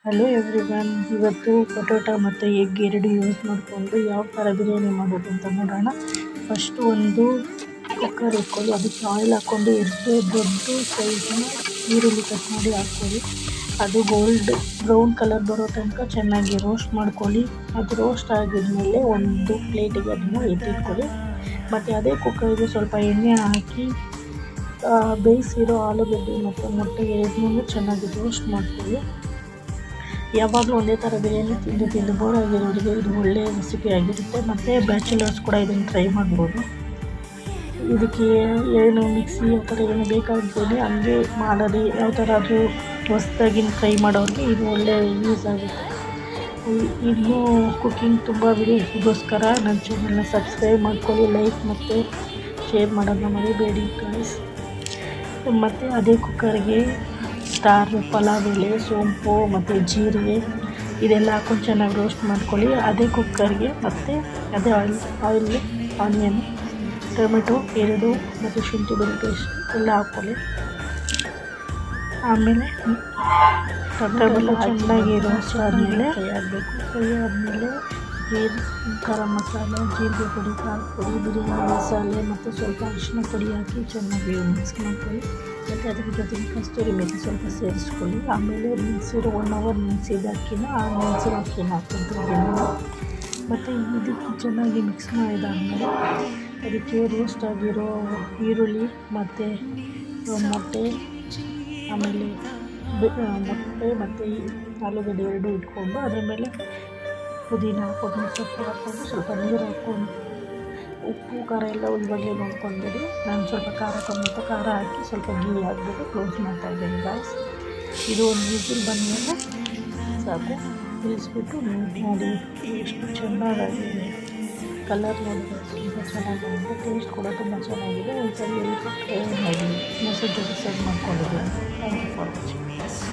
Hello everyone, ಇವತ್ತು potato ಮತ್ತು egg ಎರಡು ಯೂಸ್ ಮಾಡಿಕೊಂಡು ಯಾವ ಥರ ಬಿರಿಯಾನಿ ಮಾಡೋದು ಅಂತ ನೋಡೋಣ. ಫಸ್ಟು ಒಂದು ಕುಕ್ಕರ್ ಇಟ್ಕೊಳ್ಳಿ, ಅದಕ್ಕೆ ಆಯಿಲ್ ಹಾಕ್ಕೊಂಡು ಎರಡು ದೊಡ್ಡ ಸೈಜ್ನ ಈರುಳ್ಳಿ ಕಟ್ ಮಾಡಿ ಹಾಕ್ಕೊಳ್ಳಿ. ಅದು ಬ್ರೌನ್ ಕಲರ್ ಬರೋ ತನಕ ಚೆನ್ನಾಗಿ ರೋಸ್ಟ್ ಮಾಡ್ಕೊಳ್ಳಿ. ಅದು ರೋಸ್ಟ್ ಆಗಿದ್ಮೇಲೆ ಒಂದು ಪ್ಲೇಟಿಗೆ ಅದನ್ನು ಎತ್ತಿಟ್ಕೊಳ್ಳಿ. ಮತ್ತು ಅದೇ ಕುಕ್ಕರಿಗೆ ಸ್ವಲ್ಪ ಎಣ್ಣೆ ಹಾಕಿ ಬೇಯಿಸಿರೋ ಆಲೂಗಡ್ಡೆ ಮತ್ತು ಮೊಟ್ಟೆ ಎರಡನ್ನೂ ಚೆನ್ನಾಗಿ ರೋಸ್ಟ್ ಮಾಡ್ಕೊಳ್ಳಿ. ಯಾವಾಗಲೂ ಒಂದೇ ಥರ ಬಿರಿಯಾನಿ ತಿಂದು ಬೋರ್ ಆಗಿರೋರಿಗೆ ಇದು ಒಳ್ಳೆಯ ರೆಸಿಪಿ ಆಗಿರುತ್ತೆ. ಮತ್ತು ಬ್ಯಾಚುಲರ್ಸ್ ಕೂಡ ಇದನ್ನು ಟ್ರೈ ಮಾಡ್ಬೋದು. ಇದಕ್ಕೆ ಏನು ಮಿಕ್ಸಿ ಆ ಥರ ಏನು ಬೇಕಾಗ್ತದೆ ಹಂಗೆ ಮಾಡೋದು. ಯಾವ ಥರ ಅದು ಹೊಸ್ದಾಗಿ ಟ್ರೈ ಮಾಡೋರಿಗೆ ಇದು ಒಳ್ಳೆ ಯೂಸ್ ಆಗುತ್ತೆ. ಇನ್ನೂ ಕುಕ್ಕಿಂಗ್ ತುಂಬ ವಿಡಿಯೋಸ್ಗೋಸ್ಕರ ನನ್ನ ಚಾನಲ್ನ ಸಬ್ಸ್ಕ್ರೈಬ್ ಮಾಡ್ಕೊಳ್ಳಿ, ಲೈಕ್ ಮತ್ತು ಶೇರ್ ಮಾಡೋದನ್ನ ಮರಿಬೇಡಿ ಗೈಸ್. ಮತ್ತು ಅದೇ ಕುಕ್ಕರ್ಗೆ ಪಲಾವ್ ಎಲೆ, ಸೋಂಪು ಮತ್ತು ಜೀರಿಗೆ ಇದೆಲ್ಲ ಹಾಕೊಂಡು ಚೆನ್ನಾಗಿ ರೋಸ್ಟ್ ಮಾಡ್ಕೊಳ್ಳಿ. ಅದೇ ಕುಕ್ಕರ್ಗೆ ಮತ್ತು ಅದೇ ಆಯಿಲ್ ಆನಿಯನ್, ಟೊಮೆಟೊ ಎರಡು ಮತ್ತು ಶುಂಠಿ ಬೆಳ್ಳುಳ್ಳಿ ಪೇಸ್ಟ್ ಎಲ್ಲ ಹಾಕ್ಕೊಳ್ಳಿ. ಆಮೇಲೆ ಟೊಮೆಟೊ ಚೆನ್ನಾಗಿ ರೋಸ್ಟ್ ಆದಮೇಲೆ ಫ್ರೈ ಆಗಬೇಕು. ಫ್ರೈ ಆದಮೇಲೆ ಗರಂ ಮಸಾಲೆ, ಜೀರಿಗೆ ಪುಡಿ, ಖಾರ ಪುಡಿ, ಬಿರಿಯಾನಿ ಮಸಾಲೆ ಮತ್ತು ಸ್ವಲ್ಪ ಅರಿಶಿನ ಪುಡಿ ಹಾಕಿ ಚೆನ್ನಾಗಿ ಮಿಕ್ಸ್ ಮಾಡ್ಕೊಳ್ಳಿ. ಮತ್ತು ಅದ್ರ ಜೊತೆಗೆ ಕಸ್ತೂರಿ ಮೇಥಿ ಸ್ವಲ್ಪ ಸೇರಿಸ್ಕೊಳ್ಳಿ. ಆಮೇಲೆ ನೆನೆಸಿರೋ 1 ಅವರ್ ನೆನೆಸಿದ ಅಕ್ಕಿನ ಹಾಕ್ಕೊಳ್ತಿದ್ದೀನಿ. ಮತ್ತು ಇದಕ್ಕೆ ಚೆನ್ನಾಗಿ ಮಿಕ್ಸ್ ಮಾಡಿದಾದಮೇಲೆ ಅದಕ್ಕೆ ರೋಸ್ಟ್ ಆಗಿರೋ ಈರುಳ್ಳಿ ಮತ್ತು ಮೊಟ್ಟೆ, ಆಮೇಲೆ ಮೊಟ್ಟೆ ಮತ್ತು ಆಲೂಗಡ್ಡೆ ಎರಡು ಇಟ್ಕೊಂಡು ಅದ್ರ ಮೇಲೆ ಪುದೀನ ಕೊತ್ತಂಬರಿ ಸೊಪ್ಪು ಹಾಕ್ಕೊಂಡು ಸ್ವಲ್ಪ ನೀರು ಹಾಕ್ಕೊಂಡು ಉಪ್ಪು ಖಾರ ಎಲ್ಲ ಇವಾಗಲೇ ನೋಡ್ಕೊಂಡ್ಬಿಡಿ. ನಾನು ಸ್ವಲ್ಪ ಖಾರ ಹಾಕಿ ಸ್ವಲ್ಪ ಗೀ ಹಾಕ್ಬಿಟ್ಟು ಕ್ಲೋಸ್ ಮಾಡ್ತಾಯಿದ್ದೀನಿ ಗಾಯ್ಸ್. ಇದು ಒಂದು ವಿಸಿಲ್ ಬಂದಮೇಲೆ ಸಾಕು, ಇಳಿಸ್ಬಿಟ್ಟು ನೋಡಿ ಎಷ್ಟು ಚೆನ್ನಾಗಿದೆ. ಕಲರ್ ನೋಡಿದ್ರೆ ತುಂಬ ಚೆನ್ನಾಗಿದೆ, ಟೇಸ್ಟ್ ಕೂಡ ತುಂಬ ಚೆನ್ನಾಗಿದೆ. ಒಂದ್ಸರಿ ಟ್ರೈ ಮಾಡಿ. ಮೊಸರು ಜೊತೆ ಸರ್ವ್ ಮಾಡ್ಕೊಂಡಿದ್ದೀನಿ. Thank you for watching.